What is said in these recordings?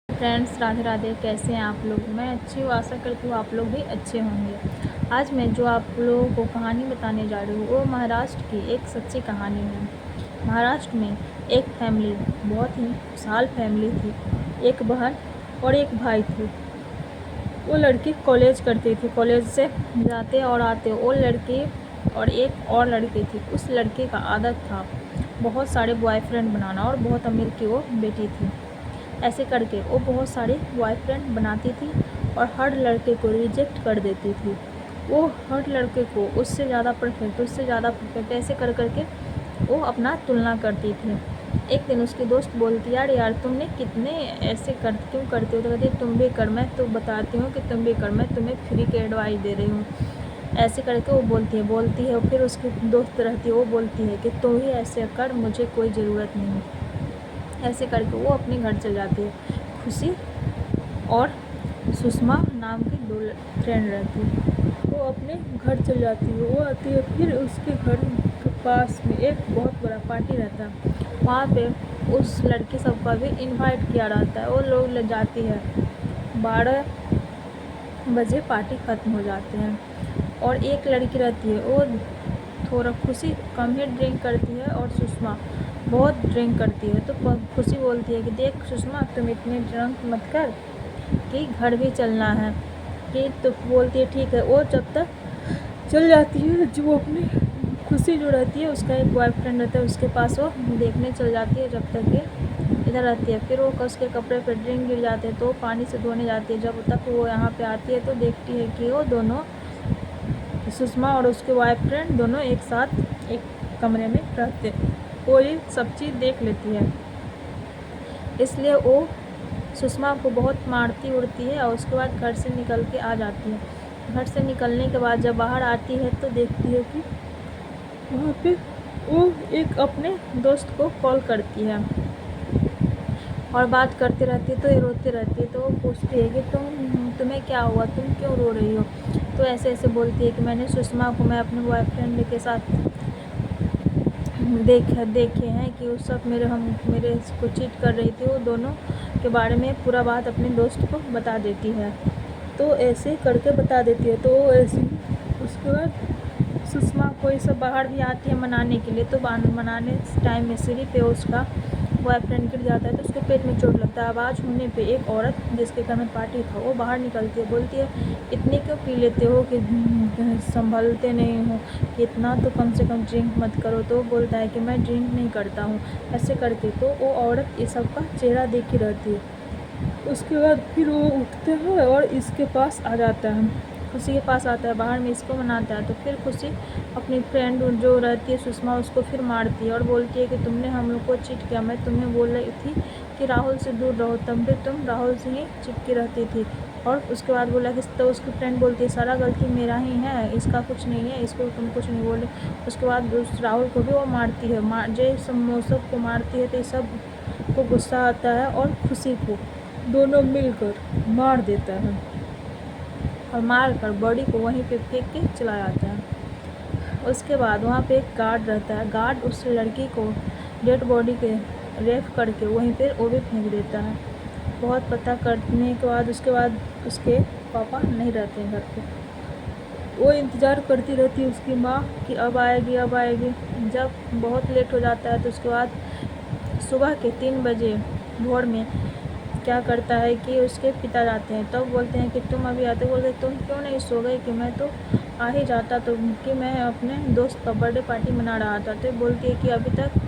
Friends, Radhe Radhe. कैसे हैं आप लोग? मैं अच्छी हूँ, आशा करती हूँ आप लोग भी अच्छे होंगे। आज मैं जो आप लोगों को कहानी बताने जा रही हूँ वो महाराष्ट्र की एक सच्ची कहानी है। महाराष्ट्र में एक फैमिली, बहुत ही खुशहाल फैमिली थी। एक बहन और एक भाई थे। वो लड़की कॉलेज करती थी, कॉलेज से जाते और आते। वो लड़की और एक और लड़की थी। उस लड़के का आदत था बहुत सारे बॉयफ्रेंड बनाना और बहुत अमीर की वो बेटी थी। ऐसे करके वो बहुत सारे बॉयफ्रेंड बनाती थी और हर लड़के को रिजेक्ट कर देती थी। वो हर लड़के को उससे ज़्यादा परफेक्ट ऐसे कर करके वो अपना तुलना करती थी। एक दिन उसकी दोस्त बोलती, यार तुमने कितने ऐसे क्यों करते हो? तो कहती तुम भी कर, मैं तो बताती हूँ कि तुम भी कर, मैं तुम्हें फ्री के एडवाइस दे रही हूँ। ऐसे करके वो बोलती है। फिर उसकी दोस्त रहती है, वो बोलती है कि तुम ही ऐसे कर, मुझे कोई ज़रूरत नहीं। ऐसे करके वो अपने घर चल जाती है। खुशी और सुषमा नाम की दो फ्रेंड रहती है। वो अपने घर चल जाती है। वो आती है, फिर उसके घर के पास में एक बहुत बड़ा पार्टी रहता है। वहाँ पे उस लड़की सबका भी इनवाइट किया रहता है। वो लोग ले जाती है। 12 बजे पार्टी ख़त्म हो जाती है और एक लड़की रहती है, वो थोड़ा खुशी कम ही ड्रिंक करती है और सुषमा बहुत ड्रिंक करती है। तो खुशी बोलती है कि देख सुषमा, तुम इतने ड्रंक मत कर कि घर भी चलना है। कि तो बोलती है ठीक है। वो जब तक चल जाती है, जो अपनी खुशी जो रहती है, उसका एक बॉयफ्रेंड रहता है, उसके पास वो देखने चल जाती है जब तक ये इधर रहती है। फिर वो उसके कपड़े पर ड्रिंक गिर जाते हैं तो पानी से धोने जाती है। जब तक वो यहाँ पे आती है तो देखती है कि वो दोनों, सुषमा और उसके बॉयफ्रेंड दोनों एक साथ एक कमरे में रहते। वो ये सब चीज़ देख लेती है, इसलिए वो सुषमा को बहुत मारती उड़ती है और उसके बाद घर से निकल के आ जाती है। घर से निकलने के बाद जब बाहर आती है तो देखती है कि वहाँ पे वो एक अपने दोस्त को कॉल करती है और बात करती रहती है। तो ये रोती रहती है। तो वो पूछती है कि तुम्हें क्या हुआ, तुम क्यों रो रही हो? तो ऐसे ऐसे बोलती है कि मैंने सुषमा को मैं अपने बॉयफ्रेंड के साथ देखे हैं कि उस सब मेरे को चीट कर रही थी। वो दोनों के बारे में पूरा बात अपने दोस्त को बता देती है। तो ऐसे करके बता देती है। तो वो ऐसे उसके बाद सुषमा को ये सब बाहर भी आती है मनाने के लिए। तो मनाने टाइम में सीढ़ी पे उसका बॉयफ्रेंड गिर जाता है तो उसके पेट में चोट लगता है। आवाज़ होने पे एक औरत जिसके घर में पार्टी था वो बाहर निकलती है। बोलती है इतने क्यों पी लेते हो कि संभलते नहीं हो, कि इतना तो कम से कम ड्रिंक मत करो। तो वो बोलता है कि मैं ड्रिंक नहीं करता हूँ। ऐसे करके तो वो औरत ये सब का चेहरा देखी रहती है। उसके बाद फिर वो उठता है और इसके पास आ जाता है, खुशी के पास आता है। बाहर में इसको मनाता है। तो फिर खुशी अपनी फ्रेंड जो रहती है सुषमा, उसको फिर मारती है और बोलती है कि तुमने हम लोग को चीट किया। मैं तुम्हें बोल रही थी कि राहुल से दूर रहो, तब भी तुम राहुल से ही चिपकी रहती थी। और उसके बाद बोला कि तो उसकी फ्रेंड बोलती है सारा गलती मेरा ही है, इसका कुछ नहीं है, इसको तुम कुछ नहीं बोले। उसके बाद उस राहुल को भी वो मारती है। जो सब को मारती है तो सब को गुस्सा आता है और खुशी को दोनों मिलकर मार देता है और मार कर बॉडी को वहीं पे फेंक के चला जाता है। उसके बाद वहाँ पे एक गार्ड रहता है। गार्ड उस लड़की को डेड बॉडी के रेप करके वहीं पे वो भी फेंक देता है। बहुत पता करने के बाद उसके बाद उसके पापा नहीं रहते हैं घर पे। वो इंतज़ार करती रहती है उसकी माँ कि अब आएगी अब आएगी। जब बहुत लेट हो जाता है तो उसके बाद सुबह के 3 बजे भोर में क्या करता है कि उसके पिता जाते हैं। तब तो बोलते हैं कि तुम अभी आते। बोलते तुम क्यों नहीं सो गए? कि मैं तो आ ही जाता, तो कि मैं अपने दोस्त का बर्थडे पार्टी मना रहा था। तो बोलती है कि अभी तक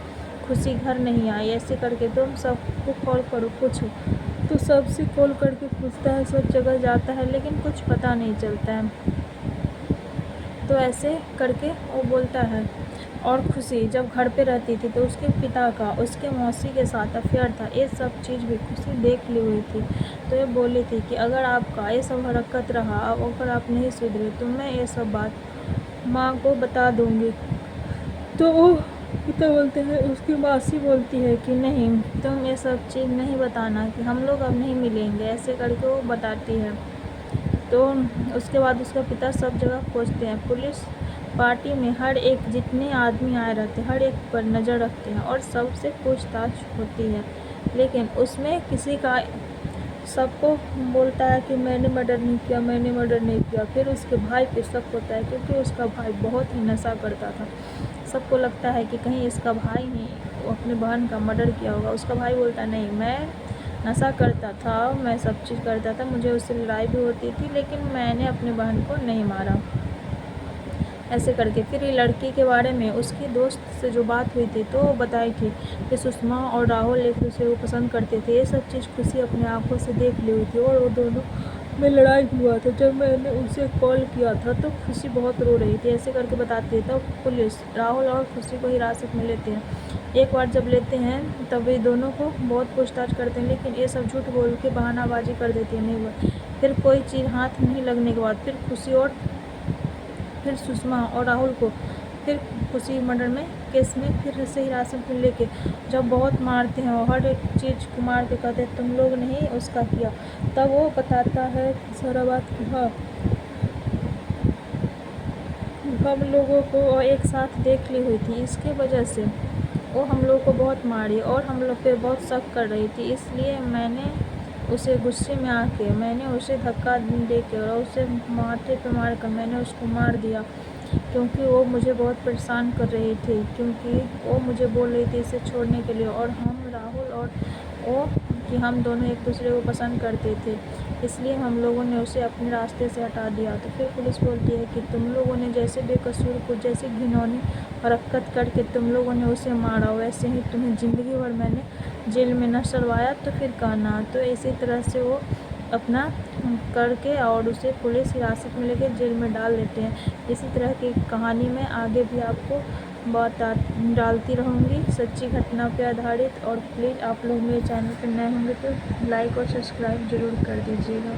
खुशी घर नहीं आई। ऐसे करके तुम सबको कॉल करो पूछो। तो सबसे कॉल करके पूछता है, सब जगह जाता है लेकिन कुछ पता नहीं चलता है। तो ऐसे करके वो बोलता है। और खुशी जब घर पे रहती थी तो उसके पिता का उसके मौसी के साथ अफेयर था। ये सब चीज़ भी खुशी देख ली हुई थी। तो ये बोली थी कि अगर आपका ये सब हरकत रहा, अगर आप नहीं सुधरे तो मैं ये सब बात माँ को बता दूँगी। तो वो पिता बोलते हैं, उसकी मौसी बोलती है कि नहीं, तुम ये सब चीज़ नहीं बताना कि हम लोग अब नहीं मिलेंगे। ऐसे करके वो बताती है। तो उसके बाद उसका पिता सब जगह खोजते हैं। पुलिस पार्टी में हर एक जितने आदमी आए रहते हैं हर एक पर नज़र रखते हैं और सबसे पूछताछ होती है, लेकिन उसमें किसी का सबको बोलता है कि मैंने मर्डर नहीं किया, मैंने मर्डर नहीं किया। फिर उसके भाई पे शक होता है क्योंकि उसका भाई बहुत ही नशा करता था। सबको लगता है कि कहीं इसका भाई ही अपनी बहन का मर्डर किया होगा। उसका भाई बोलता नहीं, मैं नशा करता था, मैं सब चीज़ करता था, मुझे उससे लड़ाई भी होती थी, लेकिन मैंने अपनी बहन को नहीं मारा। ऐसे करके फिर ये लड़की के बारे में उसकी दोस्त से जो बात हुई थी तो वो बताई थी कि सुषमा और राहुल एक दूसरे को पसंद करते थे। ये सब चीज़ खुशी अपनी आंखों से देख ली हुई थी और वो दोनों में लड़ाई हुआ था। जब मैंने उसे कॉल किया था तो खुशी बहुत रो रही थी। ऐसे करके बताती है। तब पुलिस राहुल और खुशी को हिरासत में लेते हैं। एक बार जब लेते हैं तब ये दोनों को बहुत पूछताछ करते हैं, लेकिन ये सब झूठ बोल के बहानाबाजी कर देती है। नहीं, फिर कोई चीज़ हाथ नहीं लगने के बाद फिर खुशी और फिर सुषमा और राहुल को फिर खुशी मर्डर में केस में फिर से हिरासत में लेके जब बहुत मारते हैं और हर एक चीज़ को मार के कहते हैं तुम लोग नहीं उसका किया। तब वो बताता है सारा बात कि हाँ, हम लोगों को एक साथ देख ली हुई थी, इसकी वजह से वो हम लोग को बहुत मारी और हम लोग पे बहुत शक कर रही थी। इसलिए मैंने उसे गुस्से में आके मैंने उसे धक्का दे के और उसे माथे पे मार कर मैंने उसको मार दिया, क्योंकि वो मुझे बहुत परेशान कर रही थी, क्योंकि वो मुझे बोल रही थी इसे छोड़ने के लिए। और हम राहुल और वो कि हम दोनों एक दूसरे को पसंद करते थे, इसलिए हम लोगों ने उसे अपने रास्ते से हटा दिया। तो फिर पुलिस बोलती है कि तुम लोगों ने जैसे बेकसूर को जैसे घिनौनी हरकत करके तुम लोगों ने उसे मारा, वैसे ही तुम्हें ज़िंदगी भर मैंने जेल में न सड़वाया तो फिर कहना। तो इसी तरह से वो अपना करके और उसे पुलिस हिरासत में लेकर जेल में डाल देते हैं। इसी तरह की कहानी में आगे भी आपको डालती रहूँगी, सच्ची घटना पर आधारित। और प्लीज़ आप लोग मेरे चैनल पर नए होंगे तो लाइक और सब्सक्राइब ज़रूर कर दीजिएगा।